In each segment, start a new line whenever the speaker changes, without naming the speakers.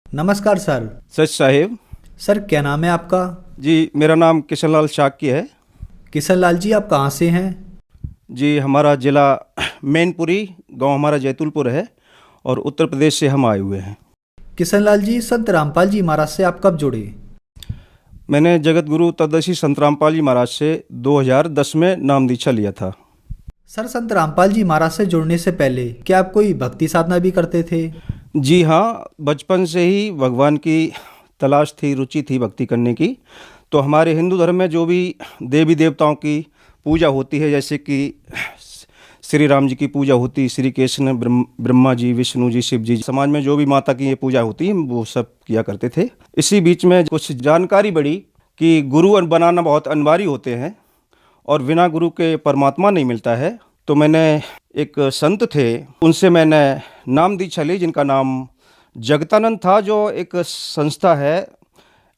नमस्कार सर।
सच साहिब।
सर क्या नाम है आपका?
जी, मेरा नाम किशन लाल शाक्य है।
किशन लाल जी, आप कहाँ से हैं?
जी, हमारा ज़िला मैनपुरी, गांव हमारा जैतुलपुर है और उत्तर प्रदेश से हम आए हुए हैं।
किशन लाल जी, संत रामपाल जी महाराज से आप कब जुड़े?
मैंने जगत गुरु तदर्शी संत रामपाल जी महाराज से 2010 में नाम दीक्षा लिया था।
सर, संत रामपाल जी महाराज से जुड़ने से पहले क्या आप कोई भक्ति साधना भी करते थे?
जी हाँ, बचपन से ही भगवान की तलाश थी, रुचि थी भक्ति करने की। तो हमारे हिंदू धर्म में जो भी देवी देवताओं की पूजा होती है, जैसे कि श्री राम जी की पूजा होती, श्री कृष्ण, ब्रह्मा जी, विष्णु जी, शिव जी, समाज में जो भी माता की ये पूजा होती है वो सब किया करते थे। इसी बीच में कुछ जानकारी बढ़ी कि गुरु बनाना बहुत अनिवार्य होते हैं और बिना गुरु के परमात्मा नहीं मिलता है। तो मैंने एक संत थे, उनसे मैंने नाम दीक्षा ली, जिनका नाम जगतानंद था, जो एक संस्था है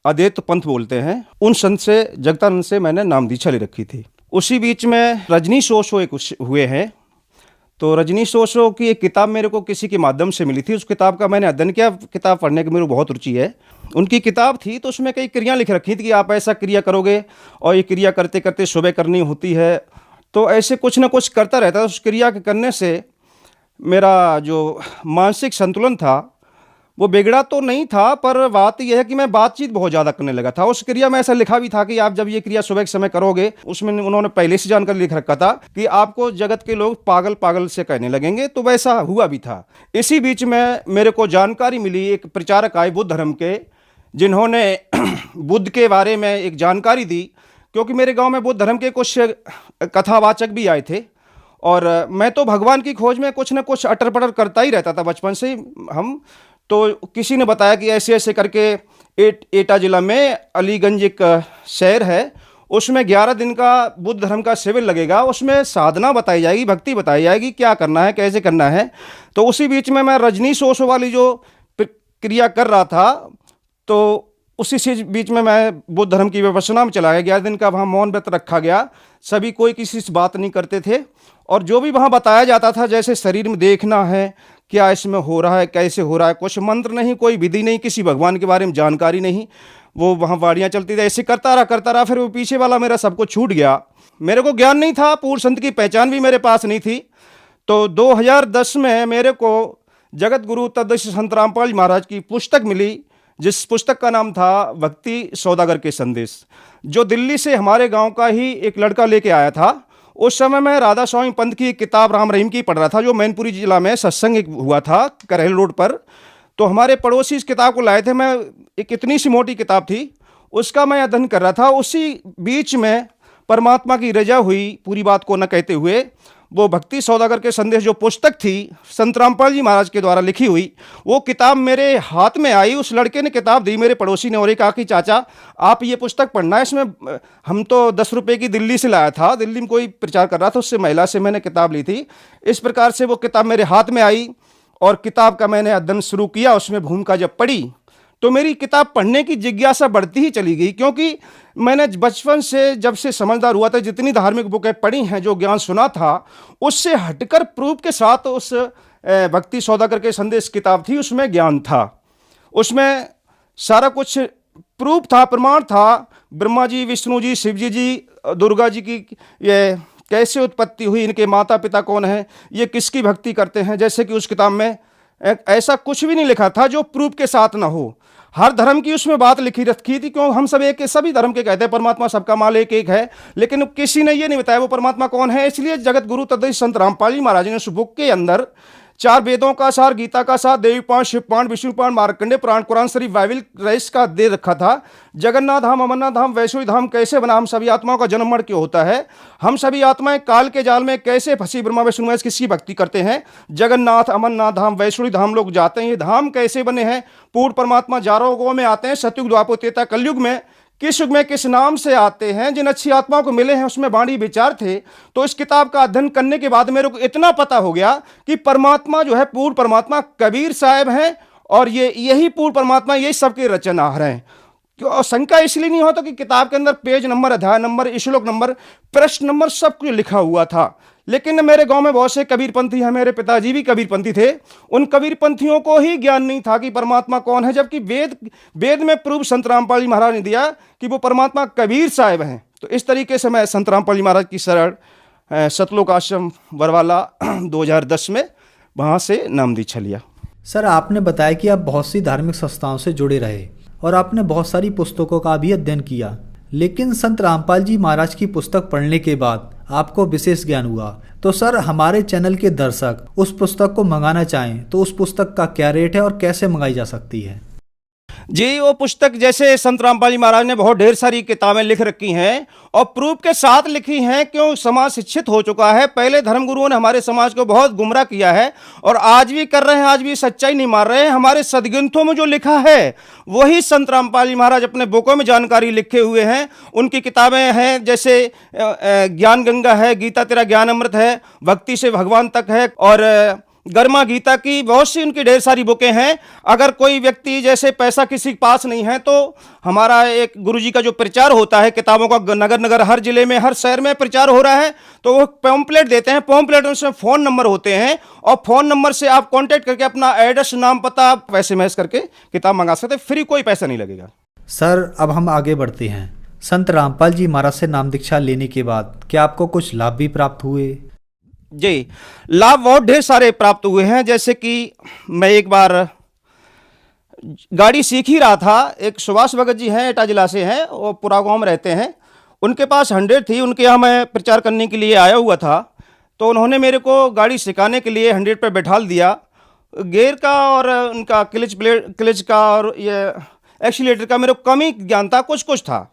अद्वैत पंथ बोलते हैं। उन संत से, जगतानंद से मैंने नाम दीक्षा ले रखी थी। उसी बीच में रजनीश ओशो एक हुए हैं। तो रजनीश ओशो की एक किताब मेरे को किसी के माध्यम से मिली थी। उस किताब का मैंने अध्ययन किया। किताब पढ़ने की मेरे को बहुत रुचि है। उनकी किताब थी तो उसमें कई क्रिया लिख रखी थी कि आप ऐसा क्रिया करोगे और ये क्रिया करते करते सुबह करनी होती है। तो ऐसे कुछ ना कुछ करता रहता है। उस क्रिया के करने से मेरा जो मानसिक संतुलन था वो बिगड़ा तो नहीं था, पर बात यह है कि मैं बातचीत बहुत ज़्यादा करने लगा था। उस क्रिया में ऐसा लिखा भी था कि आप जब ये क्रिया सुबह के समय करोगे, उसमें उन्होंने पहले से जानकर लिख रखा था कि आपको जगत के लोग पागल पागल से कहने लगेंगे। तो वैसा हुआ भी था। इसी बीच में मेरे को जानकारी मिली, एक प्रचारक आए बुद्ध धर्म के, जिन्होंने बुद्ध के बारे में एक जानकारी दी, क्योंकि मेरे गाँव में बुद्ध धर्म के कुछ कथावाचक भी आए थे और मैं तो भगवान की खोज में कुछ ना कुछ अटर पटर करता ही रहता था बचपन से हम। तो किसी ने बताया कि ऐसे ऐसे करके एटा जिला में अलीगंज एक शहर है, उसमें 11 दिन का बुद्ध धर्म का शिविर लगेगा। उसमें साधना बताई जाएगी, भक्ति बताई जाएगी, क्या करना है, कैसे करना है। तो उसी बीच में मैं रजनीश ओशो वाली जो क्रिया कर रहा था, तो उसी बीच में मैं बुद्ध धर्म की विपश्यना में चला गया। 11 दिन का वहाँ मौन व्रत रखा गया। सभी कोई किसी से बात नहीं करते थे और जो भी वहाँ बताया जाता था, जैसे शरीर में देखना है, क्या इसमें हो रहा है, कैसे हो रहा है, कुछ मंत्र नहीं, कोई विधि नहीं, किसी भगवान के बारे में जानकारी नहीं। वो वहाँ वाड़ियाँ चलती थी, ऐसे करता रहा। फिर वो पीछे वाला मेरा सब कुछ छूट गया। मेरे को ज्ञान नहीं था, पूर्ण संत की पहचान भी मेरे पास नहीं थी। तो 2010 में मेरे को जगत गुरु तदर्शी संत रामपाल महाराज की पुस्तक मिली, जिस पुस्तक का नाम था भक्ति सौदागर के संदेश, जो दिल्ली से हमारे गाँव का ही एक लड़का लेके आया था। उस समय मैं राधा स्वामी पंथ की एक किताब राम रहीम की पढ़ रहा था, जो मैनपुरी जिला में सत्संग हुआ था करहेल रोड पर। तो हमारे पड़ोसी इस किताब को लाए थे। मैं एक इतनी सी मोटी किताब थी, उसका मैं अध्ययन कर रहा था। उसी बीच में परमात्मा की रजा हुई, पूरी बात को न कहते हुए, वो भक्ति सौदागर के संदेश जो पुस्तक थी संत रामपाल जी महाराज के द्वारा लिखी हुई, वो किताब मेरे हाथ में आई। उस लड़के ने किताब दी, मेरे पड़ोसी ने, और एक कहा कि चाचा आप ये पुस्तक पढ़ना है। इसमें हम तो 10 रुपये की दिल्ली से लाया था, दिल्ली में कोई प्रचार कर रहा था, उससे महिला से मैंने किताब ली थी। इस प्रकार से वो किताब मेरे हाथ में आई और किताब का मैंने अध्ययन शुरू किया। उसमें भूमिका जब पढ़ी तो मेरी किताब पढ़ने की जिज्ञासा बढ़ती ही चली गई, क्योंकि मैंने बचपन से, जब से समझदार हुआ था, जितनी धार्मिक बुकें पढ़ी हैं, जो ज्ञान सुना था, उससे हटकर प्रूफ के साथ उस भक्ति सौदागर के संदेश किताब थी, उसमें ज्ञान था, उसमें सारा कुछ प्रूफ था, प्रमाण था। ब्रह्मा जी, विष्णु जी, शिव जी, दुर्गा जी की ये कैसे उत्पत्ति हुई, इनके माता पिता कौन हैं, ये किसकी भक्ति करते हैं। जैसे कि उस किताब में ऐसा कुछ भी नहीं लिखा था जो प्रूफ के साथ ना हो। हर धर्म की उसमें बात लिखी रखी थी, क्यों हम सब एक, सभी धर्म के कहते हैं परमात्मा सबका माल एक एक है, लेकिन किसी ने ये नहीं बताया वो परमात्मा कौन है। इसलिए जगत गुरु तदर्शी संत रामपाल जी महाराज ने उस बुक के अंदर 4 वेदों का सार, गीता का सार, देवी पुराण, शिव पुराण, विष्णु पुराण, मार्कंडेय पुराण, कुरान शरीफ, बाइबल रईस का दे रखा था। जगन्नाथ धाम, अमरनाथ धाम, वैष्णो धाम कैसे बना, हम सभी आत्माओं का जन्म मरण क्यों होता है, हम सभी आत्माएं काल के जाल में कैसे फंसी, ब्रह्मा विष्णु महेश किसकी भक्ति करते हैं, जगन्नाथ, अमरनाथ धाम, वैष्णो धाम लोग जाते हैं, ये धाम कैसे बने हैं, पूर्ण परमात्मा 11 युगों में आते हैं, सतयुग, द्वापर, त्रेता, कलयुग में किस युग में किस नाम से आते हैं, जिन अच्छी आत्माओं को मिले हैं, उसमें वाणी विचार थे। तो इस किताब का अध्ययन करने के बाद मेरे को इतना पता हो गया कि परमात्मा जो है, पूर्ण परमात्मा कबीर साहब हैं और यही पूर्ण परमात्मा, यही सबके रचनहार हैं। और शंका इसलिए नहीं होता कि किताब के अंदर पेज नंबर, अध्याय नंबर, श्लोक नंबर, प्रश्न नंबर सब कुछ लिखा हुआ था। लेकिन मेरे गांव में बहुत से कबीरपंथी हैं, मेरे पिताजी भी कबीरपंथी थे। उन कबीरपंथियों को ही ज्ञान नहीं था कि परमात्मा कौन है, जबकि वेद में प्रूफ संत रामपाल जी महाराज ने दिया कि वो परमात्मा कबीर साहब हैं। तो इस तरीके से मैं संत रामपाल जी महाराज की शरण सतलोक आश्रम बरवाला 2010 में वहाँ से नाम दीक्षा लिया।
सर, आपने बताया कि आप बहुत सी धार्मिक संस्थाओं से जुड़े रहे और आपने बहुत सारी पुस्तकों का भी अध्ययन किया, लेकिन संत रामपाल जी महाराज की पुस्तक पढ़ने के बाद आपको विशेष ज्ञान हुआ। तो सर, हमारे चैनल के दर्शक उस पुस्तक को मंगाना चाहें तो उस पुस्तक का क्या रेट है और कैसे मंगाई जा सकती है?
जी, वो पुस्तक जैसे संत रामपाल जी महाराज ने बहुत ढेर सारी किताबें लिख रखी हैं और प्रूफ के साथ लिखी हैं, क्यों समाज शिक्षित हो चुका है। पहले धर्मगुरुओं ने हमारे समाज को बहुत गुमराह किया है और आज भी कर रहे हैं, आज भी सच्चाई नहीं मार रहे हैं। हमारे सदग्रंथों में जो लिखा है वही संत रामपाल जी महाराज अपने बुकों में जानकारी लिखे हुए हैं। उनकी किताबें हैं जैसे ज्ञान गंगा है, गीता तेरा ज्ञान अमृत है, भक्ति से भगवान तक है, और गर्मा गीता की बहुत सी उनकी ढेर सारी बुकें हैं। अगर कोई व्यक्ति जैसे पैसा किसी के पास नहीं है तो हमारा एक गुरुजी का जो प्रचार होता है किताबों का, नगर नगर हर जिले में हर शहर में प्रचार हो रहा है, तो वो पॉम्पलेट देते हैं। पॉम्पलेट में फ़ोन नंबर होते हैं और फ़ोन नंबर से आप कॉन्टैक्ट करके अपना एड्रेस, नाम, पता, पैसे मैसेज करके किताब मंगा सकते हैं। फ्री, कोई पैसा नहीं लगेगा।
सर, अब हम आगे बढ़ते हैं। संत रामपाल जी महाराज से नाम दीक्षा लेने के बाद क्या आपको कुछ लाभ भी प्राप्त हुए?
जी, लाभ बहुत ढेर सारे प्राप्त हुए हैं। जैसे कि मैं एक बार गाड़ी सीख ही रहा था, एक सुभाष भगत जी हैं, एटा जिला से हैं, वो पुरा गाँव में रहते हैं। उनके पास 100 थी, उनके यहाँ मैं प्रचार करने के लिए आया हुआ था। तो उन्होंने मेरे को गाड़ी सिखाने के लिए 100 पे बैठाल दिया। गियर का और उनका क्लच का और ये एक्सीलेटर का मेरे को कम ही ज्ञान था, कुछ कुछ था।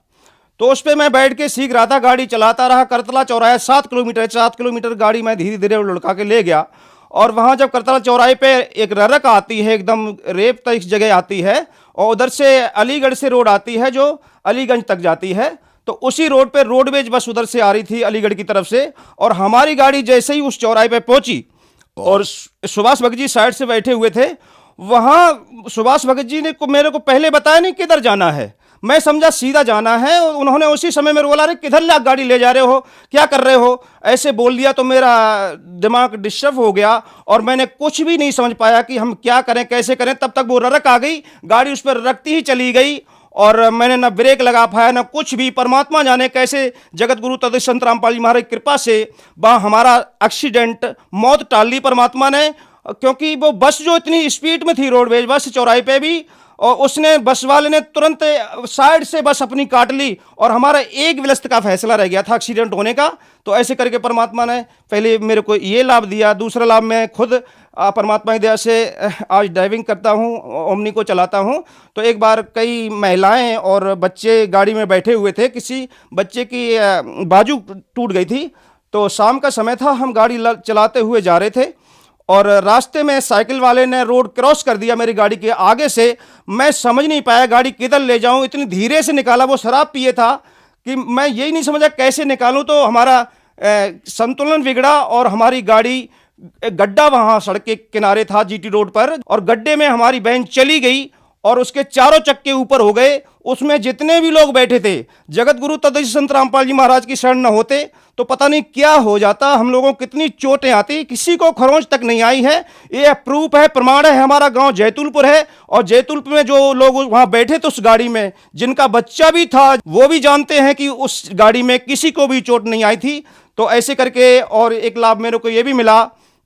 तो उस पर मैं बैठ के सीख रहा था, गाड़ी चलाता रहा। करतला चौराहे 7 किलोमीटर गाड़ी मैं धीरे धीरे लुढ़का के ले गया। और वहाँ जब करतला चौराहे पे एक ररक आती है, एकदम रेप तक जगह आती है, और उधर से अलीगढ़ से रोड आती है जो अलीगंज तक जाती है। तो उसी रोड पे रोडवेज बस उधर से आ रही थी अलीगढ़ की तरफ से, और हमारी गाड़ी जैसे ही उस चौराहे पे पहुंची और सुभाष भगत जी साइड से बैठे हुए थे, वहाँ सुभाष भगत जी ने मेरे को पहले बताया नहीं किधर जाना है। मैं समझा सीधा जाना है। उन्होंने उसी समय मेरे बोला, अरे किधर गाड़ी ले जा रहे हो, क्या कर रहे हो, ऐसे बोल दिया। तो मेरा दिमाग डिस्टर्ब हो गया और मैंने कुछ भी नहीं समझ पाया कि हम क्या करें, कैसे करें। तब तक वो ररक आ गई, गाड़ी उस पर रखती ही चली गई और मैंने ना ब्रेक लगा पाया ना कुछ भी। परमात्मा जाने कैसे जगत गुरु तद संत रामपाल जी महाराज की कृपा से वहाँ हमारा एक्सीडेंट, मौत टाल ली परमात्मा ने। क्योंकि वो बस जो इतनी स्पीड में थी, रोडवेज बस चौराहे पे भी, और उसने बस वाले ने तुरंत साइड से बस अपनी काट ली और हमारा एक विलस्त का फैसला रह गया था एक्सीडेंट होने का। तो ऐसे करके परमात्मा ने पहले मेरे को ये लाभ दिया। दूसरा लाभ, मैं खुद परमात्मा की दया से आज ड्राइविंग करता हूँ, ओमनी को चलाता हूँ। तो एक बार कई महिलाएं और बच्चे गाड़ी में बैठे हुए थे, किसी बच्चे की बाजू टूट गई थी। तो शाम का समय था, हम गाड़ी चलाते हुए जा रहे थे और रास्ते में साइकिल वाले ने रोड क्रॉस कर दिया मेरी गाड़ी के आगे से। मैं समझ नहीं पाया गाड़ी किधर ले जाऊं, इतनी धीरे से निकाला। वो शराब पिए था कि मैं यही नहीं समझा कैसे निकालूं। तो हमारा संतुलन बिगड़ा और हमारी गाड़ी, गड्ढा वहाँ सड़क के किनारे था जीटी रोड पर, और गड्ढे में हमारी वैन चली गई और उसके चारों चक्के ऊपर हो गए। उसमें जितने भी लोग बैठे थे, जगत गुरु तद संत रामपाल जी महाराज की शरण न होते तो पता नहीं क्या हो जाता, हम लोगों को कितनी चोटें आती। किसी को खरोंच तक नहीं आई है। ये प्रूफ है, प्रमाण है। हमारा गांव जैतुलपुर है और जैतुलपुर में जो लोग वहां बैठे थे उस गाड़ी में, जिनका बच्चा भी था, वो भी जानते हैं कि उस गाड़ी में किसी को भी चोट नहीं आई थी। तो ऐसे करके, और एक लाभ मेरे को ये भी मिला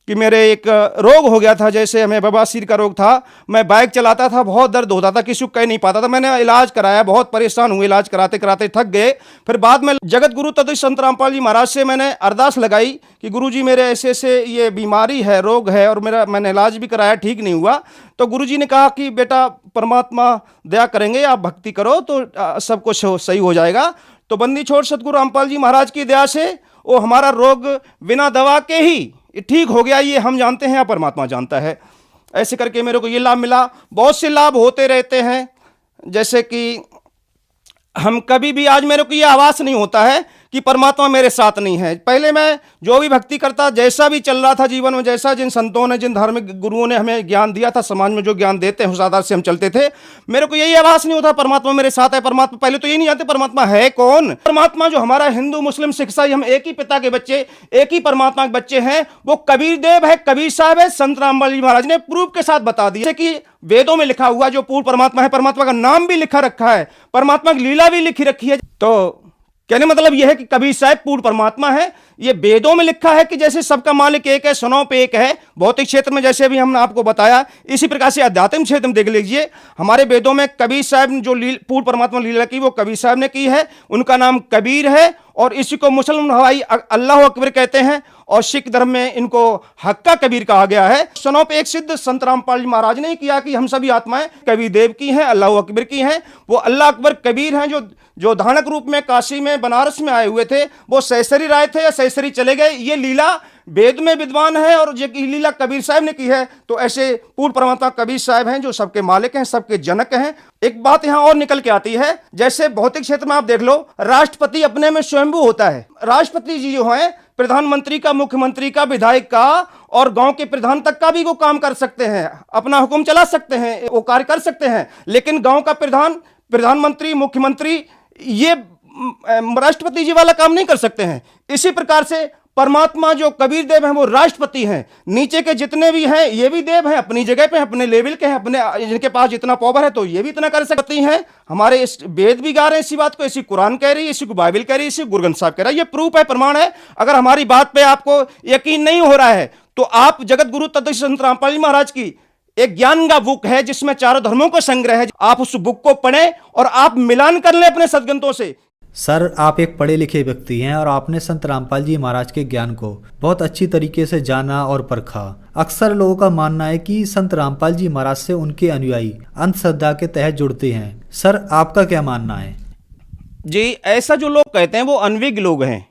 कि मेरे एक रोग हो गया था, जैसे हमें बवासीर का रोग था। मैं बाइक चलाता था, बहुत दर्द होता था, किसी को कह नहीं पाता था। मैंने इलाज कराया, बहुत परेशान हुए, इलाज कराते कराते थक गए। फिर बाद में जगत गुरु तद संत रामपाल जी महाराज से मैंने अरदास लगाई कि गुरुजी मेरे ऐसे ऐसे ये बीमारी है, रोग है, और मैंने इलाज भी कराया, ठीक नहीं हुआ। तो गुरुजी ने कहा कि बेटा परमात्मा दया करेंगे, आप भक्ति करो तो सब कुछ सही हो जाएगा। तो बंदी छोड़ सतगुरु रामपाल जी महाराज की दया से वो हमारा रोग बिना दवा के ही ठीक हो गया। ये हम जानते हैं या परमात्मा जानता है। ऐसे करके मेरे को ये लाभ मिला। बहुत से लाभ होते रहते हैं, जैसे कि हम कभी भी, आज मेरे को ये आवास नहीं होता है कि परमात्मा मेरे साथ नहीं है। पहले मैं जो भी भक्ति करता, जैसा भी चल रहा था जीवन में, जैसा जिन संतों ने, जिन धार्मिक गुरुओं ने हमें ज्ञान दिया था, समाज में जो ज्ञान देते हैं उस आधार से हम चलते थे। मेरे को यही आभास नहीं होता परमात्मा मेरे साथ है। परमात्मा, पहले तो ये नहीं जानते परमात्मा है कौन। परमात्मा जो हमारा हिंदू मुस्लिम सिख ईसाई, हम एक ही पिता के बच्चे, एक ही परमात्मा के बच्चे हैं, वो कबीर देव है, कबीर साहब है। संत रामपाल जी महाराज ने प्रूफ के साथ बता दिया कि वेदों में लिखा हुआ जो पूर्ण परमात्मा है, परमात्मा का नाम भी लिखा रखा है, परमात्मा की लीला भी लिखी रखी है। तो कहने मतलब यह है कि कबीर साहब पूर्ण परमात्मा है। ये वेदों में लिखा है कि जैसे सबका मालिक एक है, सुनो पे एक है। भौतिक क्षेत्र में जैसे अभी हमने आपको बताया, इसी प्रकार से आध्यात्मिक क्षेत्र में देख लीजिए, हमारे वेदों में कबीर साहब ने जो पूर्ण परमात्मा लीला की वो कबीर साहब ने की है। उनका नाम कबीर है और इसी को मुसलमान भाई अल्लाह अकबर कहते हैं और सिख धर्म में इनको हक्का कबीर कहा गया है। सुनो पे एक सिद्ध संत रामपाल जी महाराज ने किया कि हम सभी आत्माएं कबीर देव की हैं, अल्लाह अकबर की हैं। वो अल्लाह अकबर कबीर हैं जो धानक रूप में काशी में, बनारस में आए हुए थे। वो सैसरी राय थे या सैसरी चले गए, ये लीला वेद में विद्वान है और ये लीला कबीर साहब ने की है। तो ऐसे पूर्ण परमात्मा कबीर साहब हैं जो सबके मालिक हैं, सबके जनक हैं। एक बात यहां और निकल के आती है, जैसे भौतिक क्षेत्र में आप देख लो, राष्ट्रपति अपने में स्वयंभू होता है। राष्ट्रपति जी जो हैं, प्रधानमंत्री का, मुख्यमंत्री का, विधायक का और गांव के प्रधान तक का भी वो काम कर सकते हैं, अपना हुक्म चला सकते हैं, वो कार्य कर सकते हैं। लेकिन गांव का प्रधानमंत्री, मुख्यमंत्री ये राष्ट्रपति जी वाला काम नहीं कर सकते हैं। इसी प्रकार से परमात्मा जो कबीर देव हैं वो राष्ट्रपति हैं। नीचे के जितने भी हैं ये भी देव हैं, अपनी जगह पे, अपने लेवल के हैं, अपने जिनके पास जितना पावर है तो ये भी इतना कर सकती हैं। हमारे इस वेद भी गा रहे हैं इसी बात को, इसी कुरान कह रही है, इसी को बाइबल कह रही है, इसी गुरु ग्रंथ साहब कह रहा है। ये प्रूफ है, प्रमाण है। अगर हमारी बात पे आपको यकीन नहीं हो रहा है तो आप जगत गुरु तत्व संत रामपाल जी महाराज की एक ज्ञान का बुक है जिसमें चारों धर्मों का संग्रह है, आप उस बुक को पढ़ें और आप मिलान कर लें अपने सदग्रंथों से।
सर, आप एक पढ़े लिखे व्यक्ति हैं और आपने संत रामपाल जी महाराज के ज्ञान को बहुत अच्छी तरीके से जाना और परखा। अक्सर लोगों का मानना है कि संत रामपाल जी महाराज से उनके अनुयायी अंधश्रद्धा के तहत जुड़ते हैं। सर, आपका क्या मानना है?
जी, ऐसा जो लोग कहते हैं वो अनविज्ञ लोग हैं।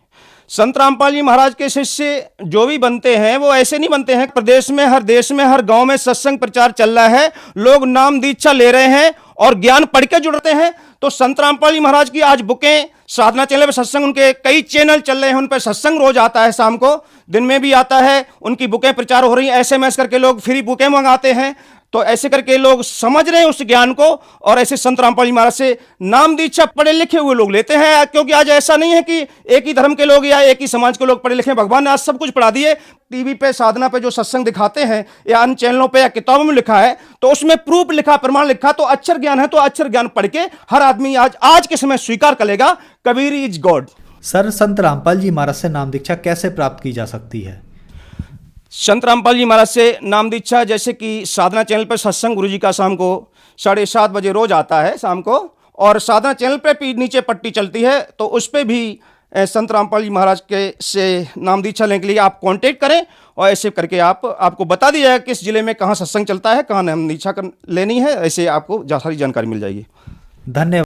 संत रामपाल जी महाराज के शिष्य जो भी बनते हैं वो ऐसे नहीं बनते हैं। प्रदेश में, हर देश में, हर गांव में सत्संग प्रचार चल रहा है, लोग नाम दीक्षा ले रहे हैं और ज्ञान पढ़ के जुड़ते हैं। तो संत रामपाल जी महाराज की आज बुकें, साधना चैनल पे सत्संग, उनके कई चैनल चल रहे हैं, उन पर सत्संग रोज आता है, शाम को, दिन में भी आता है। उनकी बुकें प्रचार हो रही हैं, SMS करके लोग फ्री बुकें मंगाते हैं। तो ऐसे करके लोग समझ रहे हैं उस ज्ञान को और ऐसे संत रामपाल जी महाराज से नाम दीक्षा पढ़े लिखे हुए लोग लेते हैं। क्योंकि आज ऐसा नहीं है कि एक ही धर्म के लोग या एक ही समाज के लोग पढ़े लिखे। भगवान ने आज सब कुछ पढ़ा दिए। टीवी पे, साधना पे जो सत्संग दिखाते हैं या अन्य चैनलों पे या किताबों में लिखा है तो उसमें प्रूफ लिखा, प्रमाण लिखा, तो अक्षर ज्ञान है। तो अक्षर ज्ञान पढ़ के हर आदमी आज के समय स्वीकार कर लेगा कबीर इज गॉड।
सर, संत रामपाल जी महाराज से नाम दीक्षा कैसे प्राप्त की जा सकती है?
संत रामपाल जी महाराज से नाम दीक्षा, जैसे कि साधना चैनल पर सत्संग गुरु जी का शाम को 7:30 बजे रोज आता है शाम को, और साधना चैनल पे भी नीचे पट्टी चलती है, तो उस पर भी संत रामपाल जी महाराज के से नाम दीक्षा लेने के लिए आप कांटेक्ट करें और ऐसे करके आपको बता दिया जाएगा किस जिले में कहाँ सत्संग चलता है, कहाँ नाम दीक्षा लेनी है। ऐसे आपको सारी जानकारी मिल जाएगी।
धन्यवाद।